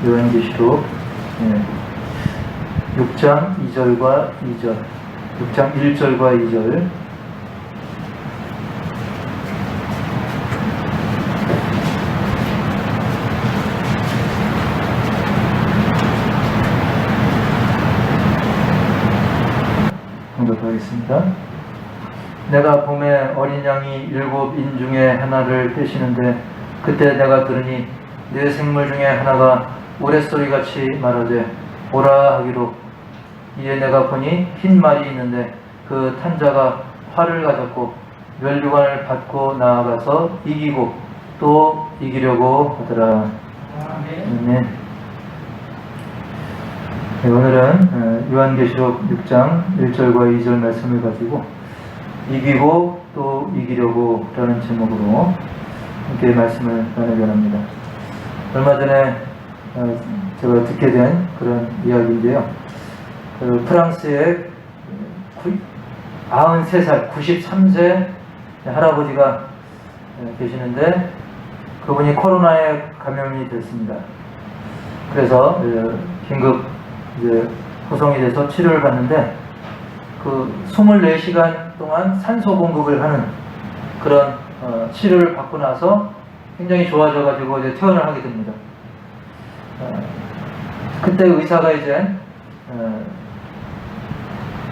요한계시록 6장 2절과 2절, 6장 1절과 2절. 공독하겠습니다. 내가 봄에 어린 양이 7인 중에 하나를 떼시는데 그때 내가 들으니 네 생물 중에 하나가 우레소리같이 말하되 보라 하기로, 이에 내가 보니 흰 말이 있는데 그 탄자가 활을 가졌고 면류관을 받고 나아가서 이기고 또 이기려고 하더라. 아멘. 네, 오늘은 요한계시록 6장 1절과 2절 말씀을 가지고 이기고 또 이기려고 라는 제목으로 함께 말씀을 나누려 합니다. 얼마 전에 제가 듣게 된 그런 이야기인데요. 그 프랑스의 93살, 93세 할아버지가 계시는데 그분이 코로나에 감염이 됐습니다. 그래서 긴급 이제 구성이 돼서 치료를 받는데 그 24시간 동안 산소 공급을 하는 그런 치료를 받고 나서 굉장히 좋아져 가지고 이제 퇴원을 하게 됩니다. 그때 의사가 이제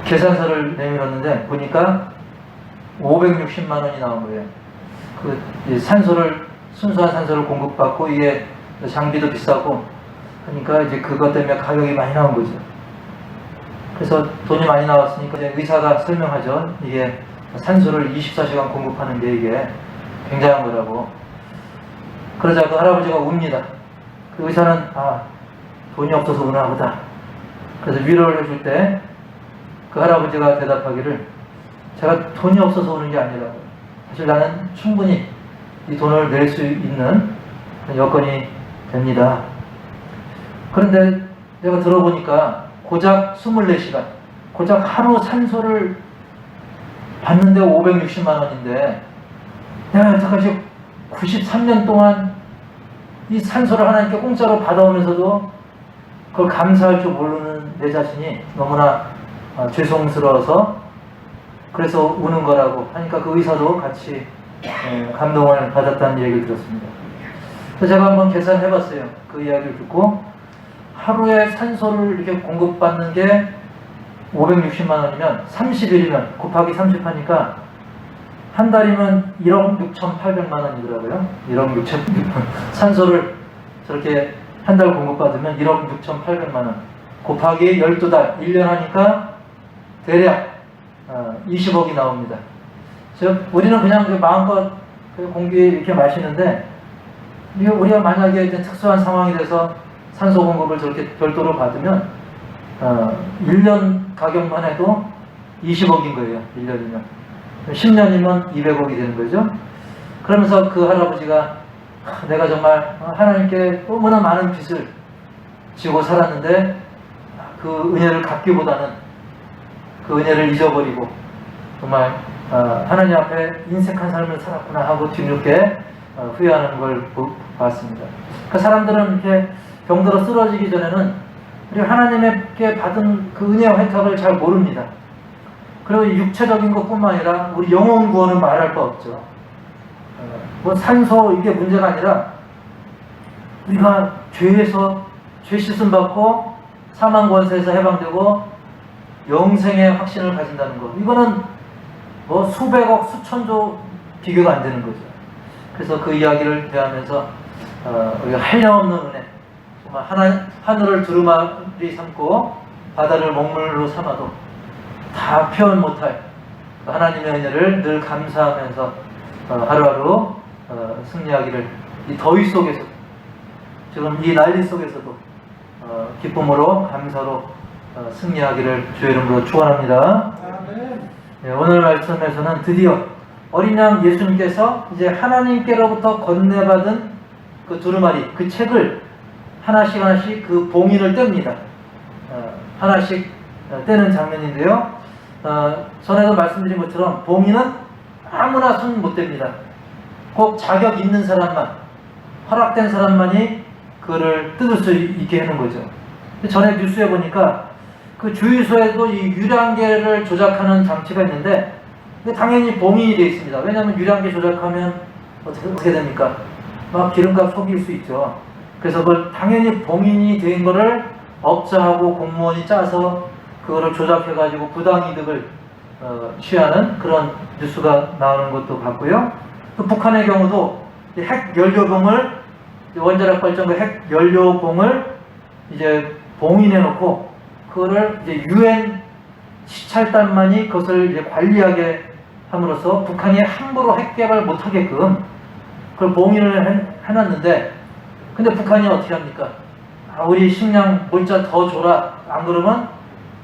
계산서를 내밀었는데 보니까 560만 원이 나온 거예요. 그 산소를, 순수한 산소를 공급받고 이게 장비도 비싸고 하니까 이제 그것 때문에 가격이 많이 나온 거죠. 그래서 돈이 많이 나왔으니까 이제 의사가 설명하죠. 이게 산소를 24시간 공급하는 게 이게 굉장한 거라고. 그러자 그 할아버지가 웁니다. 그 의사는 돈이 없어서 우나 보다. 그래서 위로를 해줄 때 그 할아버지가 대답하기를, 제가 돈이 없어서 우는 게 아니라고. 사실 나는 충분히 이 돈을 낼 수 있는 여건이 됩니다. 그런데 내가 들어보니까 고작 24시간, 고작 하루 산소를 받는데 560만 원인데 내가 여태까지 93년 동안 이 산소를 하나님께 공짜로 받아오면서도 그걸 감사할 줄 모르는 내 자신이 너무나 죄송스러워서 그래서 우는 거라고 하니까 그 의사도 같이 감동을 받았다는 얘기를 들었습니다. 그래서 제가 한번 계산해 봤어요. 그 이야기를 듣고 하루에 산소를 이렇게 공급받는 게 560만 원이면 30일이면 곱하기 30 하니까 한 달이면 1억 6,800만 원이더라고요. 1억 6,800만 원. 산소를 저렇게 한 달 공급받으면 1억 6,800만 원. 곱하기 12달, 1년 하니까 대략 20억이 나옵니다. 우리는 그냥 마음껏 공기 이렇게 마시는데, 우리가 만약에 특수한 상황이 돼서 산소 공급을 저렇게 별도로 받으면 1년 가격만 해도 20억인 거예요. 1년이면. 10년이면 200억이 되는 거죠. 그러면서 그 할아버지가 내가 정말 하나님께 너무나 많은 빚을 지고 살았는데 그 은혜를 갚기보다는 그 은혜를 잊어버리고 정말 하나님 앞에 인색한 삶을 살았구나 하고 뒤늦게 후회하는 걸 봤습니다. 그 사람들은 이렇게 병들어 쓰러지기 전에는 우리 하나님께 받은 그 은혜와 혜택을 잘 모릅니다. 그리고 육체적인 것뿐만 아니라 우리 영혼 구원은 말할 거 없죠. 뭐 산소 이게 문제가 아니라 우리가 죄에서 죄 씻음 받고 사망 권세에서 해방되고 영생의 확신을 가진다는 것, 이거는 뭐 수백억 수천조 비교가 안 되는 거죠. 그래서 그 이야기를 대하면서 우리가 한량없는 은혜, 정말 하늘을 두루마리 삼고 바다를 먹물로 삼아도 다 표현 못할 하나님의 은혜를 늘 감사하면서 하루하루 승리하기를, 이 더위 속에서, 지금 이 난리 속에서도 기쁨으로 감사로 승리하기를 주의 이름으로 축원합니다. 네, 오늘 말씀에서는 드디어 어린 양 예수님께서 이제 하나님께로부터 건네받은 그 두루마리, 그 책을 하나씩 하나씩 그 봉인을 뗍니다. 하나씩 떼는 장면인데요. 전에도 말씀드린 것처럼 봉인은 아무나 손 못 댑니다. 꼭 자격 있는 사람만, 허락된 사람만이 그거를 뜯을 수 있게 하는 거죠. 전에 뉴스에 보니까 그 주유소에도 이 유량계를 조작하는 장치가 있는데 당연히 봉인이 되어 있습니다. 왜냐하면 유량계 조작하면 어떻게 됩니까? 막 기름값 속일 수 있죠. 그래서 그걸 당연히 봉인이 된 거를 업자하고 공무원이 짜서 그거를 조작해가지고 부당이득을 취하는 그런 뉴스가 나오는 것도 봤고요. 또 북한의 경우도 핵 연료봉을 원자력 발전소 핵 연료봉을 이제 봉인해 놓고 그거를 이제 유엔 시찰단만이 그것을 이제 관리하게 함으로써 북한이 함부로 핵 개발 못하게끔 그걸 봉인을 해놨는데, 근데 북한이 어떻게 합니까? 우리 식량 물자 더 줘라. 안 그러면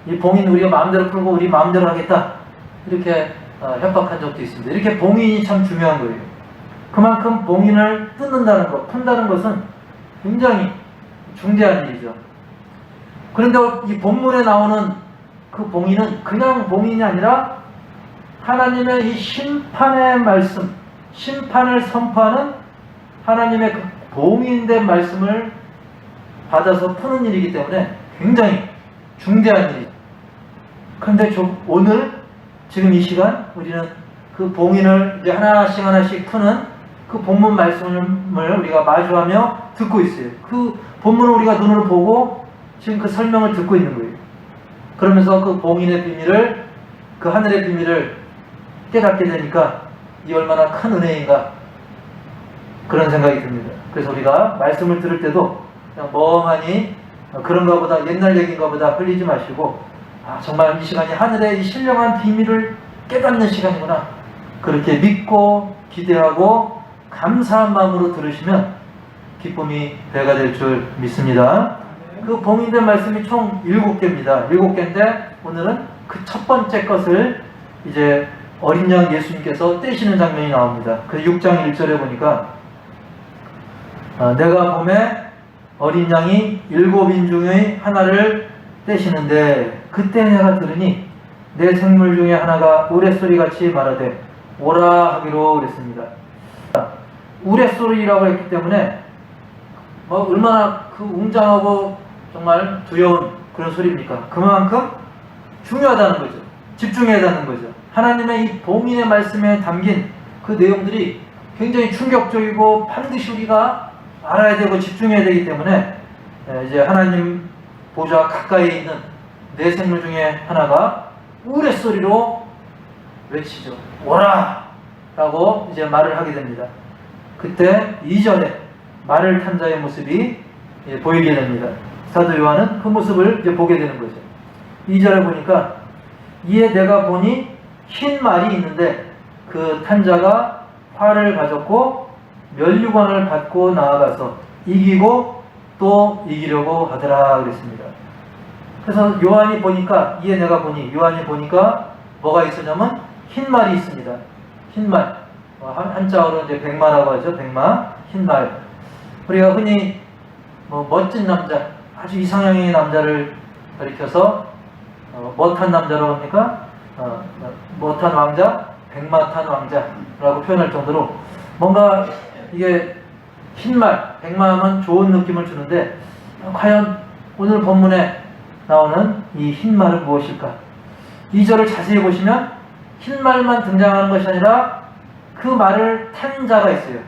이 봉인 우리가 마음대로 풀고 우리 마음대로 하겠다. 이렇게 협박한 적도 있습니다. 이렇게 봉인이 참 중요한 거예요. 그만큼 봉인을 뜯는다는 것, 푼다는 것은 굉장히 중대한 일이죠. 그런데 이 본문에 나오는 그 봉인은 그냥 봉인이 아니라 하나님의 이 심판의 말씀, 심판을 선포하는 하나님의 그 봉인된 말씀을 받아서 푸는 일이기 때문에 굉장히 중대한 일이죠. 그런데 오늘 지금 이 시간 우리는 그 봉인을 이제 하나씩 푸는 그 본문 말씀을 우리가 마주하며 듣고 있어요. 그 본문을 우리가 눈으로 보고 지금 그 설명을 듣고 있는 거예요. 그러면서 그 봉인의 비밀을, 그 하늘의 비밀을 깨닫게 되니까 이 얼마나 큰 은혜인가 그런 생각이 듭니다. 그래서 우리가 말씀을 들을 때도 그냥 멍하니 그런가 보다, 옛날 얘기인가 보다 흘리지 마시고 정말 이 시간이 하늘의 이 신령한 비밀을 깨닫는 시간이구나, 그렇게 믿고 기대하고 감사한 마음으로 들으시면 기쁨이 배가 될 줄 믿습니다. 그 봉인된 말씀이 총 7개입니다. 7개인데 오늘은 그 첫 번째 것을 이제 어린 양 예수님께서 떼시는 장면이 나옵니다. 그 6장 1절에 보니까 내가 봄에 어린 양이 7인 중의 하나를 떼시는데 그때 내가 들으니 내 생물 중에 하나가 우레소리같이 말하되 오라 하기로 그랬습니다. 우레소리라고 했기 때문에 얼마나 그 웅장하고 정말 두려운 그런 소리입니까? 그만큼 중요하다는 거죠. 집중해야 하는 거죠. 하나님의 이 봉인의 말씀에 담긴 그 내용들이 굉장히 충격적이고 반드시 우리가 알아야 되고 집중해야 되기 때문에 이제 하나님 보좌 가까이 있는 내 생물 중에 하나가 우레소리로 외치죠. 오라! 라고 이제 말을 하게 됩니다. 그때 2절에 말을 탄 자의 모습이 보이게 됩니다. 사도 요한은 그 모습을 이제 보게 되는 거죠. 2절에 보니까 이에 내가 보니 흰 말이 있는데 그 탄 자가 활을 가졌고 면류관을 받고 나아가서 이기고 또 이기려고 하더라 그랬습니다. 그래서 요한이 보니까, 이에 내가 보니, 요한이 보니까 뭐가 있었냐면 흰 말이 있습니다. 흰 말, 한자어로 이제 백마라고 하죠. 백마, 흰 말. 우리가 흔히 멋진 남자, 아주 이상형의 남자를 가리켜서 멋한 남자라고 합니까? 멋한 왕자, 백마탄 왕자라고 표현할 정도로 뭔가 이게 흰말, 백마하면 좋은 느낌을 주는데 과연 오늘 본문에 나오는 이 흰말은 무엇일까? 2절을 자세히 보시면 흰말만 등장하는 것이 아니라 그 말을 탄 자가 있어요.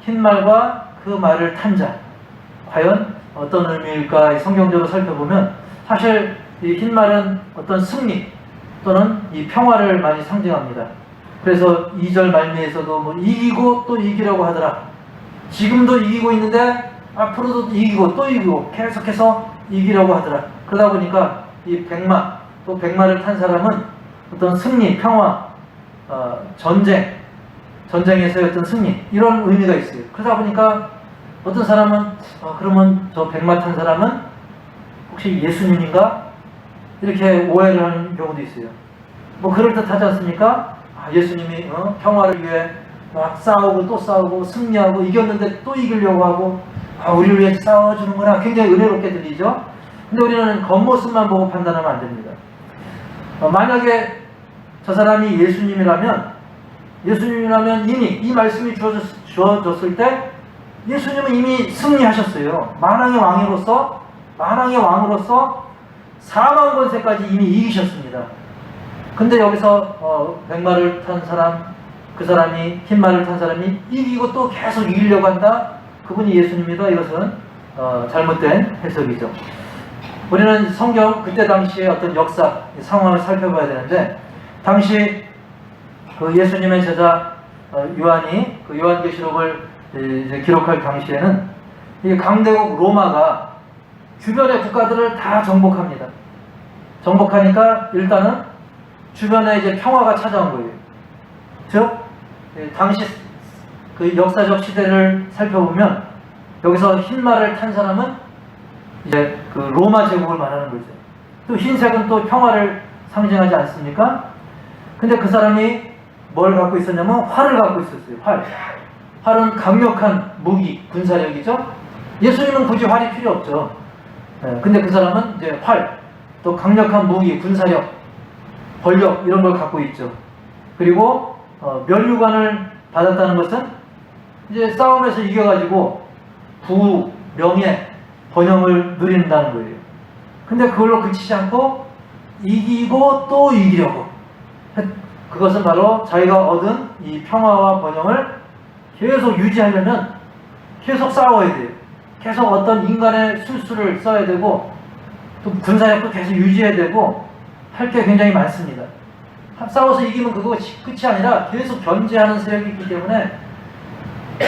흰말과 그 말을 탄 자. 과연 어떤 의미일까? 성경적으로 살펴보면 사실 이 흰말은 어떤 승리 또는 이 평화를 많이 상징합니다. 그래서 2절 말미에서도 이기고 또 이기려고 하더라. 지금도 이기고 있는데 앞으로도 이기고 또 이기고 계속해서 이기려고 하더라. 그러다 보니까 이 백마, 또 백마를 탄 사람은 어떤 승리, 평화, 전쟁에서의 어떤 승리, 이런 의미가 있어요. 그러다 보니까 어떤 사람은 그러면 저 백마 탄 사람은 혹시 예수님인가? 이렇게 오해를 하는 경우도 있어요. 그럴듯하지 않습니까? 예수님이 평화를 위해 막 싸우고 또 싸우고 승리하고 이겼는데 또 이기려고 하고 우리를 위해 싸워주는구나. 굉장히 은혜롭게 들리죠? 근데 우리는 겉모습만 보고 판단하면 안 됩니다. 만약에 저 사람이 예수님이라면 이미 이 말씀이 주어졌을 때 예수님은 이미 승리하셨어요. 만왕의 왕으로서 4만 권세까지 이미 이기셨습니다. 근데 여기서 백마를 탄 사람, 그 사람이 흰말을 탄 사람이 이기고 또 계속 이기려고 한다. 그분이 예수님이다. 이것은 잘못된 해석이죠. 우리는 성경 그때 당시의 어떤 역사 상황을 살펴봐야 되는데, 당시 그 예수님의 제자 요한이 그 요한계시록을 이제 기록할 당시에는 이 강대국 로마가 주변의 국가들을 다 정복합니다. 정복하니까 일단은 주변에 이제 평화가 찾아온 거예요. 즉 당시 그 역사적 시대를 살펴보면 여기서 흰말을 탄 사람은 이제 그 로마 제국을 말하는 거죠. 또 흰색은 또 평화를 상징하지 않습니까? 근데 그 사람이 뭘 갖고 있었냐면 활을 갖고 있었어요. 활은 강력한 무기, 군사력이죠. 예수님은 굳이 활이 필요 없죠. 근데 그 사람은 이제 활, 또 강력한 무기, 군사력, 권력 이런 걸 갖고 있죠. 그리고 면류관을 받았다는 것은 이제 싸움에서 이겨가지고 부, 명예, 번영을 누린다는 거예요. 근데 그걸로 그치지 않고 이기고 또 이기려고. 그것은 바로 자기가 얻은 이 평화와 번영을 계속 유지하려면 계속 싸워야 돼요. 계속 어떤 인간의 술수를 써야 되고, 또 군사력도 계속 유지해야 되고, 할 게 굉장히 많습니다. 싸워서 이기면 그거 끝이 아니라 계속 견제하는 세력이 있기 때문에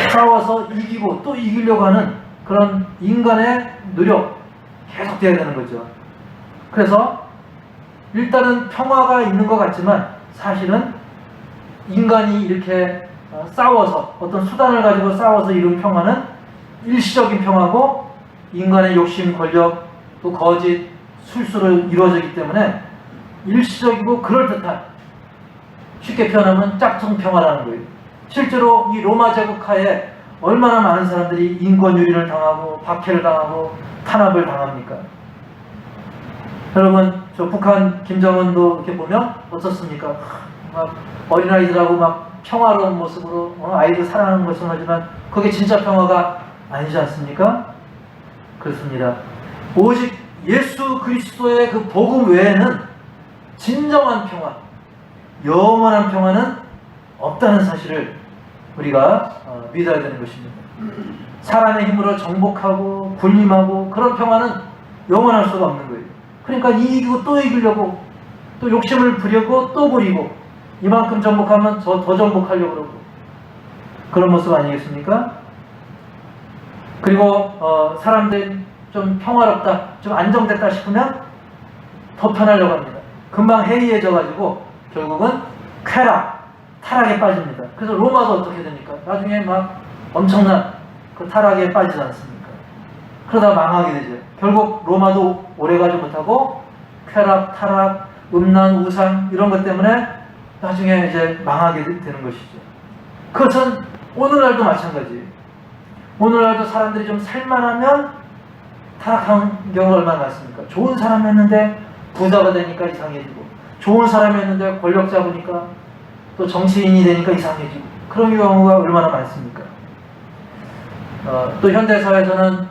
싸워서 이기고 또 이기려고 하는 그런 인간의 노력 계속 돼야 되는 거죠. 그래서 일단은 평화가 있는 것 같지만 사실은 인간이 이렇게 싸워서 어떤 수단을 가지고 싸워서 이룬 평화는 일시적인 평화고, 인간의 욕심, 권력, 또 거짓, 술수로 이루어지기 때문에 일시적이고 그럴듯한, 쉽게 표현하면 짝퉁 평화라는 거예요. 실제로 이 로마 제국하에 얼마나 많은 사람들이 인권유린을 당하고 박해를 당하고 탄압을 당합니까? 여러분, 저 북한 김정은도 이렇게 보면 어떻습니까? 막 어린아이들하고 막 평화로운 모습으로 아이들 사랑하는 것은 하지만 그게 진짜 평화가 아니지 않습니까? 그렇습니다. 오직 예수 그리스도의 그 복음 외에는 진정한 평화, 영원한 평화는 없다는 사실을 우리가 믿어야 되는 것입니다. 사람의 힘으로 정복하고 군림하고 그런 평화는 영원할 수가 없는 거예요. 그러니까 이기고 또 이기려고, 또 욕심을 부리고 또 부리고, 이만큼 정복하면 더 정복하려고 그러고, 그런 모습 아니겠습니까? 그리고 사람들이 좀 평화롭다, 좀 안정됐다 싶으면 더 편하려고 합니다. 금방 해이해져가지고 결국은 타락에 빠집니다. 그래서 로마도 어떻게 됩니까? 나중에 막 엄청난 그 타락에 빠지지 않습니까? 그러다 망하게 되죠. 결국 로마도 오래가지 못하고 타락, 음란, 우상 이런 것 때문에 나중에 이제 망하게 되는 것이죠. 그것은 오늘날도 마찬가지예요. 오늘날도 사람들이 좀 살만하면 타락한 경우가 얼마나 많습니까? 좋은 사람이었는데 부자가 되니까 이상해지고, 좋은 사람이었는데 권력 잡으니까 또 정치인이 되니까 이상해지고, 그런 경우가 얼마나 많습니까? 또 현대사회에서는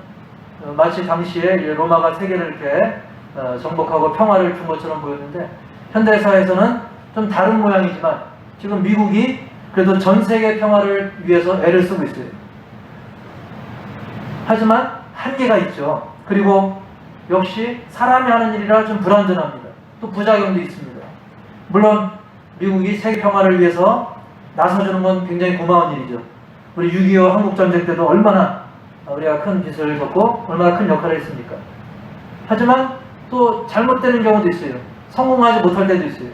마치 당시에 로마가 세계를 이렇게 정복하고 평화를 준 것처럼 보였는데, 현대사회에서는 좀 다른 모양이지만 지금 미국이 그래도 전 세계 평화를 위해서 애를 쓰고 있어요. 하지만 한계가 있죠. 그리고 역시 사람이 하는 일이라 좀 불완전합니다. 또 부작용도 있습니다. 물론 미국이 세계 평화를 위해서 나서주는 건 굉장히 고마운 일이죠. 우리 6.25 한국전쟁 때도 얼마나 우리가 큰 빚을 졌고 얼마나 큰 역할을 했습니까? 하지만 또 잘못되는 경우도 있어요. 성공하지 못할 때도 있어요.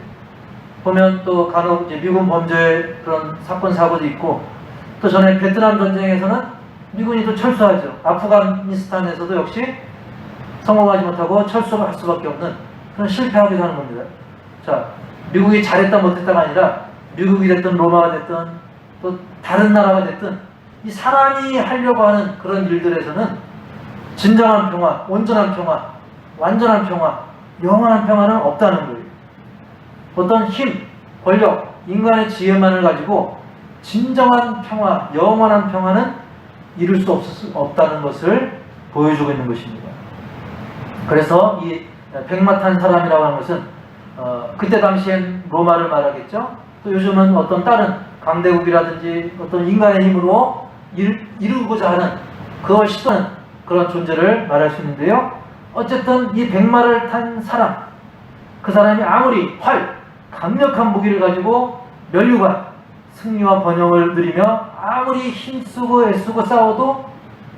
보면 또 간혹 이제 미군 범죄 그런 사건 사고도 있고, 또 전에 베트남 전쟁에서는 미군이 또 철수하죠. 아프가니스탄에서도 역시 성공하지 못하고 철수를 할 수밖에 없는 그런 실패하기도 하는 겁니다. 자, 미국이 잘했다 못했다가 아니라 미국이 됐든 로마가 됐든 또 다른 나라가 됐든 이 사람이 하려고 하는 그런 일들에서는 진정한 평화, 온전한 평화, 완전한 평화, 영원한 평화는 없다는 거예요. 어떤 힘, 권력, 인간의 지혜만을 가지고 진정한 평화, 영원한 평화는 이룰 수 없다는 것을 보여주고 있는 것입니다. 그래서 이 백마탄 사람이라고 하는 것은 그때 당시엔 로마를 말하겠죠. 또 요즘은 어떤 다른 강대국이라든지 어떤 인간의 힘으로 이루고자 하는 그걸 시도하는 그런 존재를 말할 수 있는데요. 어쨌든 이 백마를 탄 사람, 그 사람이 아무리 강력한 무기를 가지고 면류관, 승리와 번영을 누리며 아무리 힘쓰고 애쓰고 싸워도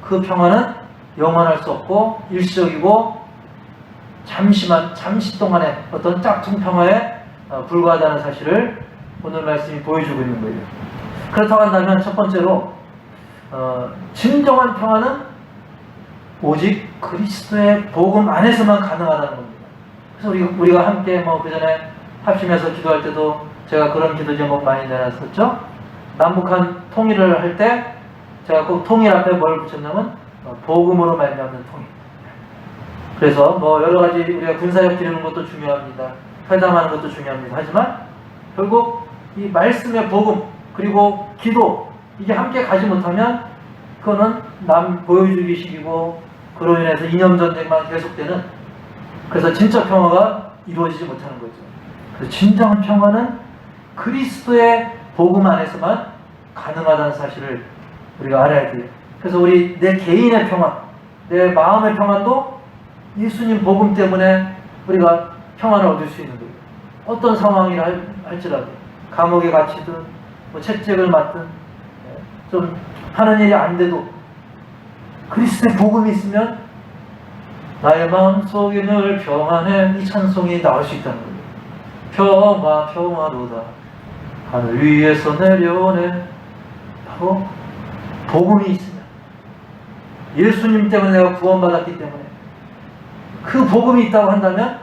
그 평화는 영원할 수 없고 일시적이고 잠시 동안의 어떤 짝퉁 평화에 불과하다는 사실을 오늘 말씀이 보여주고 있는 거예요. 그렇다고 한다면 첫 번째로 진정한 평화는 오직 그리스도의 복음 안에서만 가능하다는 겁니다. 그래서 우리가 함께 그 전에 합심해서 기도할 때도 제가 그런 기도 제목 많이 내놨었죠. 남북한 통일을 할 때 제가 꼭 통일 앞에 뭘 붙였냐면 복음으로 말미암는 통일. 그래서 여러 가지 우리가 군사력 기르는 것도 중요합니다. 회담하는 것도 중요합니다. 하지만 결국 이 말씀의 복음 그리고 기도 이게 함께 가지 못하면 그거는 남 보여주기식이고 그로 인해서 이념전쟁만 계속되는, 그래서 진짜 평화가 이루어지지 못하는 거죠. 그래서 진정한 평화는 그리스도의 복음 안에서만 가능하다는 사실을 우리가 알아야 돼요. 그래서 내 개인의 평화, 내 마음의 평안도 예수님 복음 때문에 우리가 평안을 얻을 수 있는 거예요. 어떤 상황이라 할지라도 감옥에 갇히든 채찍을 맞든 좀 하는 일이 안 돼도 그리스도의 복음이 있으면 나의 마음속에 늘 평안해, 이 찬송이 나올 수 있다는 거예요. 평화로다 하늘 위에서 내려오네 하고 복음이 있으면, 예수님 때문에 내가 구원받았기 때문에 그 복음이 있다고 한다면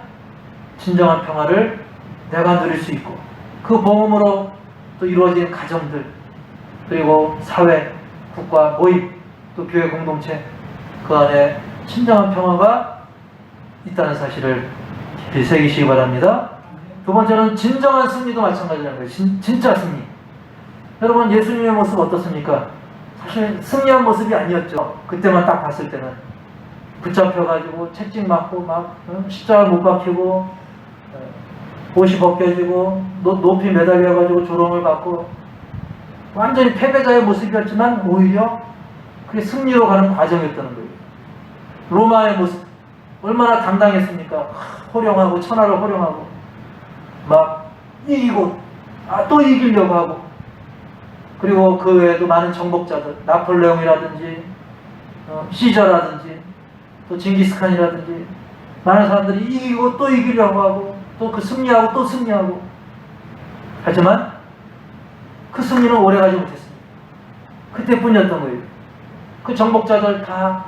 진정한 평화를 내가 누릴 수 있고, 그 복음으로 또 이루어진 가정들, 그리고 사회, 국가, 모임, 또 교회 공동체, 그 안에 진정한 평화가 있다는 사실을 깊이 새기시기 바랍니다. 두 번째는 진정한 승리도 마찬가지라는 거예요. 진짜 승리. 여러분, 예수님의 모습 어떻습니까? 사실 승리한 모습이 아니었죠. 그때만 딱 봤을 때는 붙잡혀가지고 채찍 맞고 십자가 못 박히고 옷이 벗겨지고 높이 매달려가지고 조롱을 받고 완전히 패배자의 모습이었지만 오히려 그게 승리로 가는 과정이었다는 거예요. 로마의 모습 얼마나 당당했습니까? 호령하고 천하를 호령하고 막 이기고 또 이기려고 하고, 그리고 그 외에도 많은 정복자들, 나폴레옹이라든지 시저라든지 또 징기스칸이라든지 많은 사람들이 이기고 또 이기려고 하고 또 그 승리하고 또 승리하고, 하지만 그 승리는 오래가지 못했습니다. 그때뿐이었던 거예요. 그 정복자들 다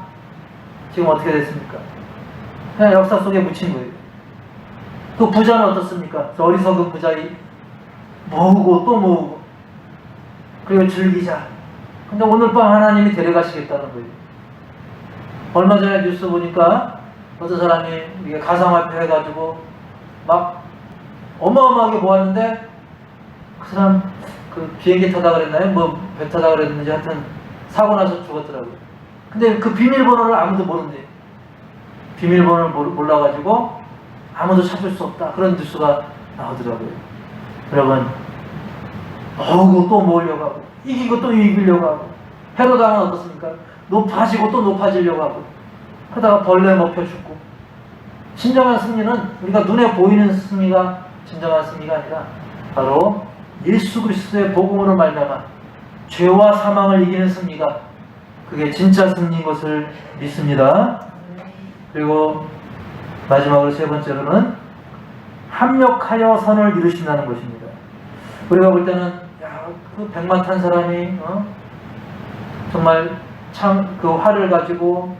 지금 어떻게 됐습니까? 그냥 역사 속에 묻힌 거예요. 또 부자는 어떻습니까? 저 어리석은 부자이 모으고 또 모으고 그리고 즐기자. 근데 오늘 밤 하나님이 데려가시겠다는 거예요. 얼마 전에 뉴스 보니까 어떤 사람이 이게 가상화폐 해가지고 막 어마어마하게 모았는데 그 사람 비행기 타다 그랬나요? 배 타다 그랬는지 하여튼 사고 나서 죽었더라고요. 근데 그 비밀번호를 아무도 모른대. 비밀번호를 몰라가지고 아무도 찾을 수 없다. 그런 뉴스가 나오더라고요. 여러분, 모으고 또 모으려고 하고 이기고 또 이기려고 하고, 헤로당은 어떻습니까? 높아지고 또 높아지려고 하고 그러다가 벌레 먹혀 죽고. 진정한 승리는 우리가 눈에 보이는 승리가 진정한 승리가 아니라 바로 예수 그리스도의 복음으로 말미암아 죄와 사망을 이기는 승리가, 그게 진짜 승리인 것을 믿습니다. 그리고 마지막으로 세 번째로는 합력하여 선을 이루신다는 것입니다. 우리가 볼 때는 그 백마 탄 사람이 정말 참 그 활을 가지고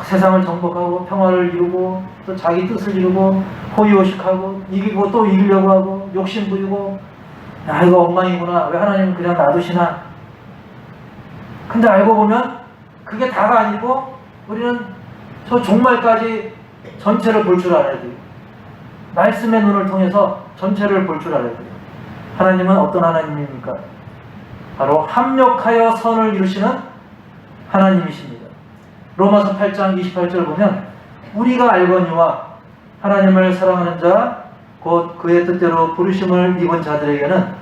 세상을 정복하고 평화를 이루고 또 자기 뜻을 이루고 호의호식하고 이기고 또 이기려고 하고 욕심 부리고, 이거 엉망이구나, 왜 하나님은 그냥 놔두시나. 근데 알고 보면 그게 다가 아니고 우리는 저 종말까지 전체를 볼 줄 알아야 돼요. 말씀의 눈을 통해서 전체를 볼 줄 알아야 돼요. 하나님은 어떤 하나님입니까? 바로 합력하여 선을 이루시는 하나님이십니다. 로마서 8장 28절 보면 우리가 알거니와 하나님을 사랑하는 자 곧 그의 뜻대로 부르심을 입은 자들에게는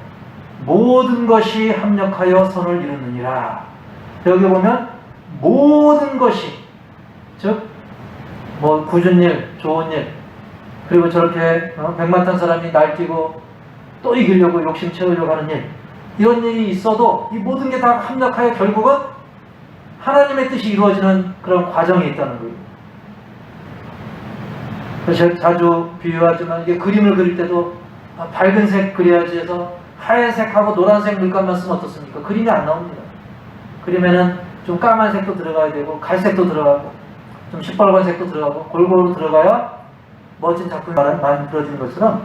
모든 것이 합력하여 선을 이루느니라. 여기 보면 모든 것이, 즉 뭐 굳은 일, 좋은 일, 그리고 저렇게 백만탄 사람이 날뛰고 또 이기려고 욕심 채우려고 하는 일, 이런 일이 있어도 이 모든 게 다 합력하여 결국은 하나님의 뜻이 이루어지는 그런 과정이 있다는 거예요. 제가 자주 비유하지만 이게 그림을 그릴 때도 밝은 색 그려야지 해서 하얀색하고 노란색 물감만 쓰면 어떻습니까? 그림이 안 나옵니다. 그림에는 좀 까만색도 들어가야 되고 갈색도 들어가고 좀 시뻘건색도 들어가고 골고루 들어가야 멋진 작품이 만들어지는 것처럼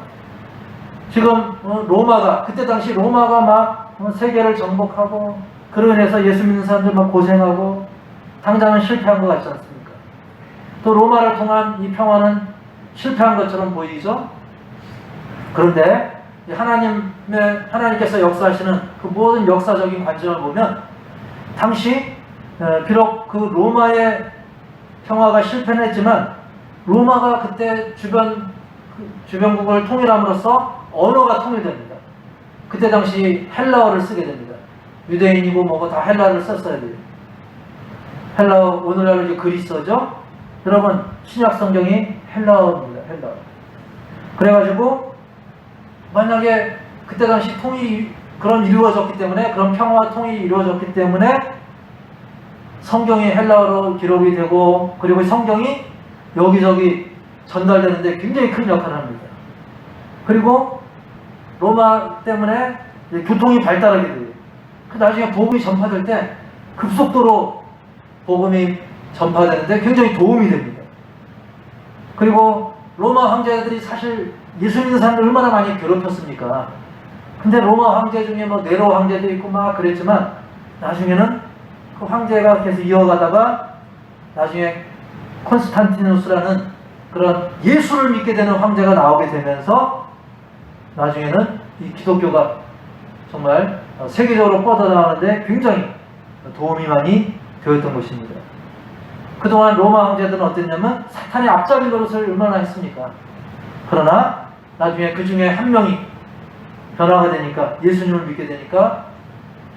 지금 로마가, 그때 당시 로마가 막 세계를 정복하고 그로 인해서 예수 믿는 사람들 막 고생하고 당장은 실패한 것 같지 않습니까? 또 로마를 통한 이 평화는 실패한 것처럼 보이죠? 그런데 하나님께서 역사하시는 그 모든 역사적인 관점을 보면 당시 비록 그 로마의 평화가 실패는 했지만 로마가 그때 주변국을 통일함으로써 언어가 통일됩니다. 그때 당시 헬라어를 쓰게 됩니다. 유대인이고 뭐고 다 헬라어를 썼어야 돼요. 헬라어, 오늘날로 이제 그리스어죠? 여러분, 신약 성경이 헬라어입니다. 헬라어. 그래가지고 만약에 그때 당시 통일이 이루어졌기 때문에, 그런 평화와 통일이 이루어졌기 때문에 성경이 헬라어로 기록이 되고, 그리고 성경이 여기저기 전달되는데 굉장히 큰 역할을 합니다. 그리고 로마 때문에 교통이 발달하게 돼요. 그 나중에 복음이 전파될 때 급속도로 복음이 전파되는데 굉장히 도움이 됩니다. 그리고 로마 황제들이 사실 예수 믿는 사람들 얼마나 많이 괴롭혔습니까? 근데 로마 황제 중에 뭐 네로 황제도 있고 막 그랬지만 나중에는 그 황제가 계속 이어가다가 나중에 콘스탄티누스라는 그런 예수를 믿게 되는 황제가 나오게 되면서 나중에는 이 기독교가 정말 세계적으로 뻗어나가는데 굉장히 도움이 많이 되었던 것입니다. 그동안 로마 황제들은 어땠냐면 사탄의 앞잡이 노릇을 얼마나 했습니까? 그러나 나중에 그 중에 한 명이 변화가 되니까, 예수님을 믿게 되니까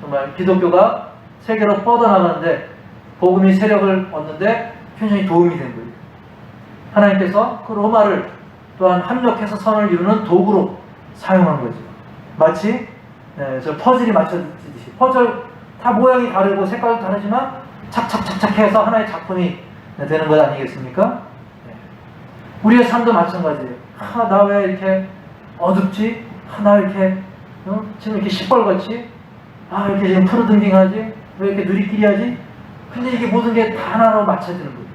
정말 기독교가 세계로 뻗어나가는데 복음이 세력을 얻는데 굉장히 도움이 된 거예요. 하나님께서 그 로마를 또한 합력해서 선을 이루는 도구로 사용한 거죠. 마치 저 퍼즐이 맞춰지듯이, 퍼즐 다 모양이 다르고 색깔도 다르지만 착착착착 해서 하나의 작품이 되는 것 아니겠습니까? 우리의 삶도 마찬가지예요. 나 왜 이렇게 어둡지? 나 이렇게 지금 이렇게 시뻘겋지? 이렇게 지금 푸르등딩하지? 왜 이렇게 누리끼리하지? 근데 이게 모든 게 다 하나로 맞춰지는 거예요.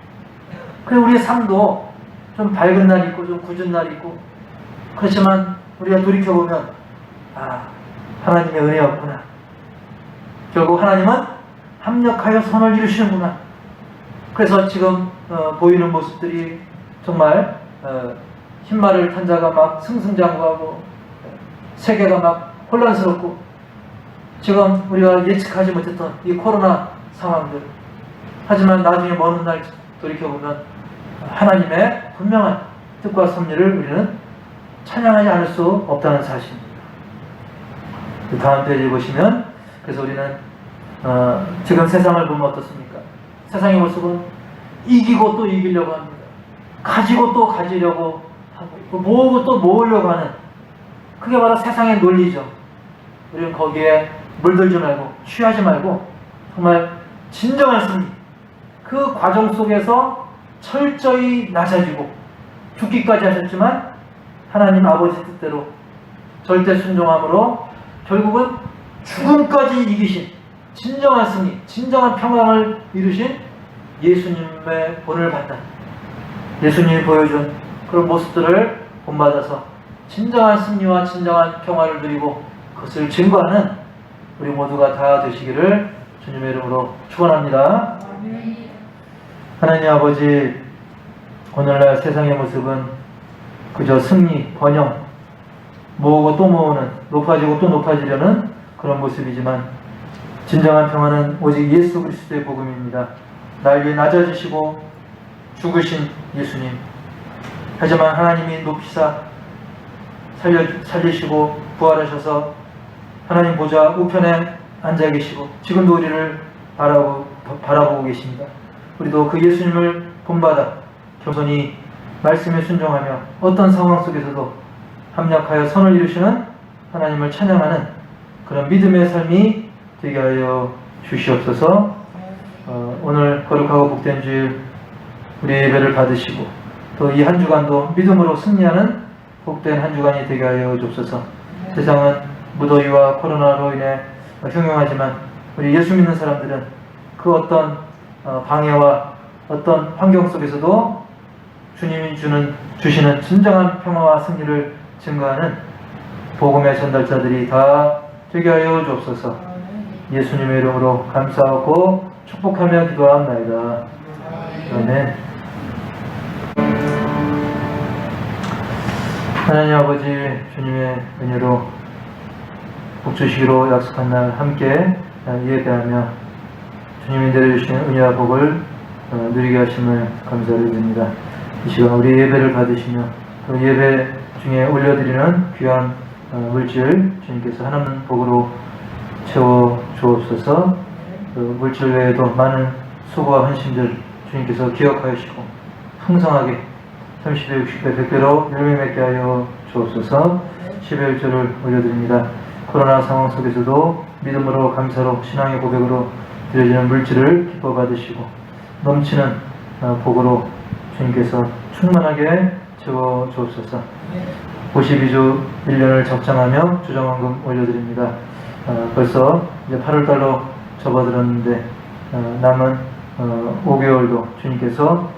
그리고 우리의 삶도 좀 밝은 날이 있고 좀 굳은 날이 있고, 그렇지만 우리가 돌이켜보면 하나님의 은혜였구나. 결국 하나님은 합력하여 선을 이루시는구나. 그래서 지금 보이는 모습들이 정말 흰말을 탄 자가 막 승승장구하고 세계가 막 혼란스럽고, 지금 우리가 예측하지 못했던 이 코로나 상황들, 하지만 나중에 먼 훗날 돌이켜보면 하나님의 분명한 뜻과 섭리를 우리는 찬양하지 않을 수 없다는 사실입니다. 그 다음 페이지 보시면, 그래서 우리는 지금 세상을 보면 어떻습니까? 세상의 모습은 이기고 또 이기려고 합니다. 가지고 또 가지려고 하고, 모으고 또 모으려고 하는, 그게 바로 세상의 논리죠. 우리는 거기에 물들지 말고 취하지 말고 정말 진정한 승리, 그 과정 속에서 철저히 낮아지고 죽기까지 하셨지만 하나님 아버지 뜻대로 절대 순종함으로 결국은 죽음까지 이기신 진정한 승리, 진정한 평강을 이루신 예수님의 본을 받는, 예수님이 보여준 그런 모습들을 본받아서 진정한 승리와 진정한 평화를 누리고 그것을 증거하는 우리 모두가 다 되시기를 주님의 이름으로 축원합니다. 하나님 아버지, 오늘날 세상의 모습은 그저 승리, 번영, 모으고 또 모으는, 높아지고 또 높아지려는 그런 모습이지만 진정한 평화는 오직 예수 그리스도의 복음입니다. 날 위해 낮아지시고 죽으신 예수님, 하지만 하나님이 높이사 살리시고 부활하셔서 하나님 보좌 우편에 앉아 계시고 지금도 우리를 바라보고 계십니다. 우리도 그 예수님을 본받아 겸손히 말씀에 순종하며 어떤 상황 속에서도 합력하여 선을 이루시는 하나님을 찬양하는 그런 믿음의 삶이 되게 하여 주시옵소서. 오늘 거룩하고 복된 주일 우리 예배를 받으시고 또 이 한 주간도 믿음으로 승리하는 복된 한 주간이 되게 하여 주옵소서. 세상은 무더위와 코로나로 인해 흉흉하지만 우리 예수 믿는 사람들은 그 어떤 방해와 어떤 환경 속에서도 주님이 주시는 진정한 평화와 승리를 증거하는 복음의 전달자들이 다 되게 하여 주옵소서. 예수님의 이름으로 감사하고 축복하며 기도합나이다. 아멘. 하나님 아버지, 주님의 은혜로 복 주시기로 약속한 날 함께 예배하며 주님이 내려주신 은혜와 복을 누리게 하심을 감사를 드립니다. 이 시간 우리 예배를 받으시며 또 예배 중에 올려드리는 귀한 물질 주님께서 하나님 복으로 채워 주옵소서. 물질 외에도 많은 수고와 헌신들 주님께서 기억하시고 풍성하게 30배, 60배, 100배로 열매 맺게 하여 주옵소서. 10의 1조를 올려드립니다. 코로나 상황 속에서도 믿음으로 감사로 신앙의 고백으로 드려지는 물질을 기뻐 받으시고 넘치는 복으로 주님께서 충만하게 채워 주옵소서. 52주 1년을 적장하며 주정헌금 올려드립니다. 벌써 이제 8월달로 접어들었는데 남은 5개월도 주님께서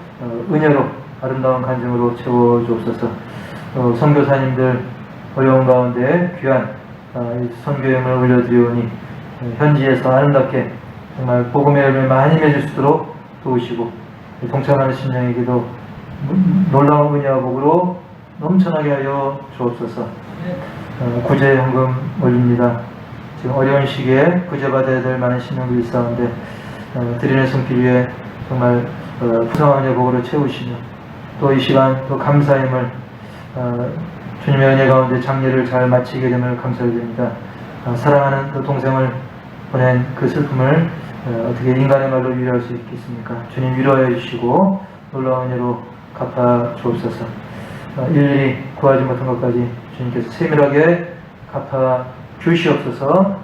은혜로 아름다운 간증으로 채워 주옵소서. 선교사님들 어려운 가운데 귀한 선교행을 올려드리오니 현지에서 아름답게 정말 복음의 열매 많이 맺을 수 있도록 도우시고 동참하는 신령에게도 놀라운 은혜와 복으로 넘쳐나게 하여 주옵소서. 구제 헌금 올립니다. 지금 어려운 시기에 구제받아야 될 많은 신령들이 있사온데 드리는 손길 위에 정말 풍성한 은혜 복으로 채우시며 또 이 시간 또 감사임을 주님의 은혜 가운데 장례를 잘 마치게 됨을 감사드립니다. 사랑하는 그 동생을 보낸 그 슬픔을 어떻게 인간의 말로 위로할 수 있겠습니까? 주님 위로하여 주시고 놀라운 은혜로 갚아 주옵소서. 일일이 구하지 못한 것까지 주님께서 세밀하게 갚아 주시옵소서.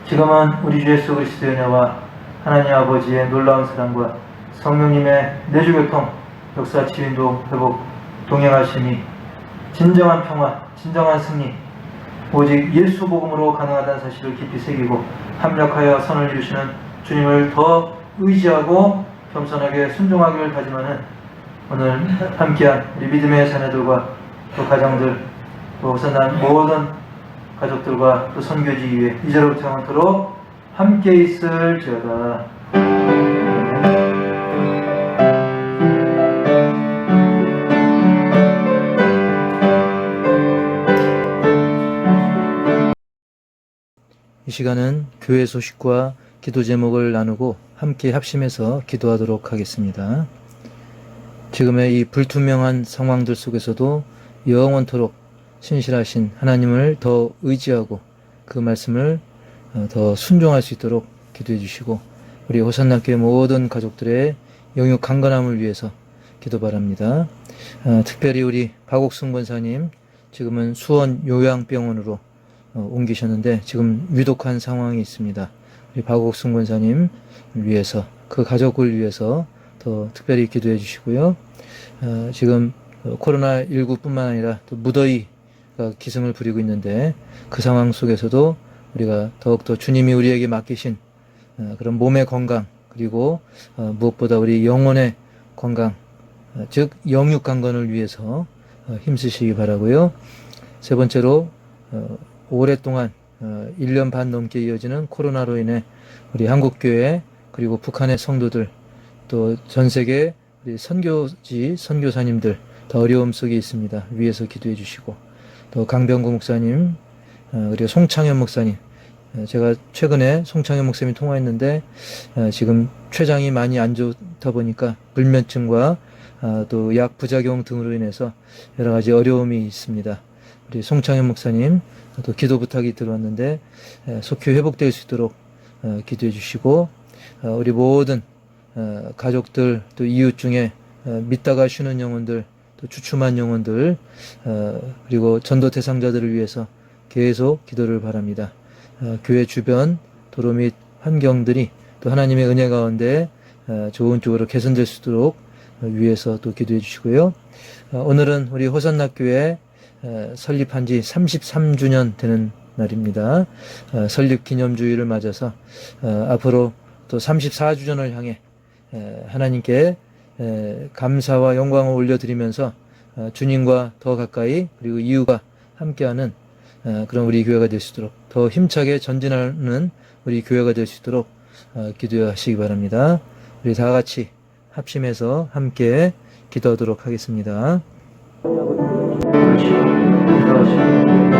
지금은 우리 주 예수 그리스도의 은혜와 하나님 아버지의 놀라운 사랑과 성령님의 내주교통 역사 치유인도 회복 동행하심이 진정한 평화, 진정한 승리 오직 예수 복음으로 가능하다는 사실을 깊이 새기고 합력하여 선을 이루시는 주님을 더 의지하고 겸손하게 순종하기를 다짐하는 오늘 함께한 우리 믿음의 자녀들과 또 가정들 또 우선난 모든 가족들과 또 선교지 위에 이제로부터 영원토록 함께 있을지어다. 이 시간은 교회 소식과 기도 제목을 나누고 함께 합심해서 기도하도록 하겠습니다. 지금의 이 불투명한 상황들 속에서도 영원토록 신실하신 하나님을 더 의지하고 그 말씀을 더 순종할 수 있도록 기도해 주시고 우리 호산나 교회 모든 가족들의 영육 강건함을 위해서 기도 바랍니다. 특별히 우리 박옥순 권사님 지금은 수원 요양병원으로 옮기셨는데 지금 위독한 상황이 있습니다. 우리 박옥순 권사님 위해서 그 가족을 위해서 더 특별히 기도해 주시고요. 지금 코로나19 뿐만 아니라 또 무더위가 기승을 부리고 있는데 그 상황 속에서도 우리가 더욱더 주님이 우리에게 맡기신 그런 몸의 건강 그리고 무엇보다 우리 영혼의 건강 즉 영육 강건을 위해서 힘쓰시기 바라고요. 세 번째로 오랫동안 1년 반 넘게 이어지는 코로나로 인해 우리 한국교회 그리고 북한의 성도들 또 전세계 우리 선교지 선교사님들 더 어려움 속에 있습니다. 위에서 기도해 주시고 또 강병구 목사님 그리고 송창현 목사님 제가 최근에 송창현 목사님이 통화했는데 지금 췌장이 많이 안 좋다 보니까 불면증과 또 약 부작용 등으로 인해서 여러 가지 어려움이 있습니다. 우리 송창현 목사님 또 기도 부탁이 들어왔는데 속히 회복될 수 있도록 기도해 주시고, 우리 모든 가족들 또 이웃 중에 믿다가 쉬는 영혼들, 또 주춤한 영혼들, 그리고 전도 대상자들을 위해서 계속 기도를 바랍니다. 교회 주변 도로 및 환경들이 또 하나님의 은혜 가운데 좋은 쪽으로 개선될 수 있도록 위해서 또 기도해 주시고요. 오늘은 우리 호산나교회 설립한 지 33주년 되는 날입니다. 설립 기념주일을 맞아서 앞으로 또 34주년을 향해 하나님께 감사와 영광을 올려드리면서 주님과 더 가까이, 그리고 이웃과 함께하는 그런 우리 교회가 될 수 있도록, 더 힘차게 전진하는 우리 교회가 될 수 있도록 기도하시기 바랍니다. 우리 다 같이 합심해서 함께 기도하도록 하겠습니다. 기도하시고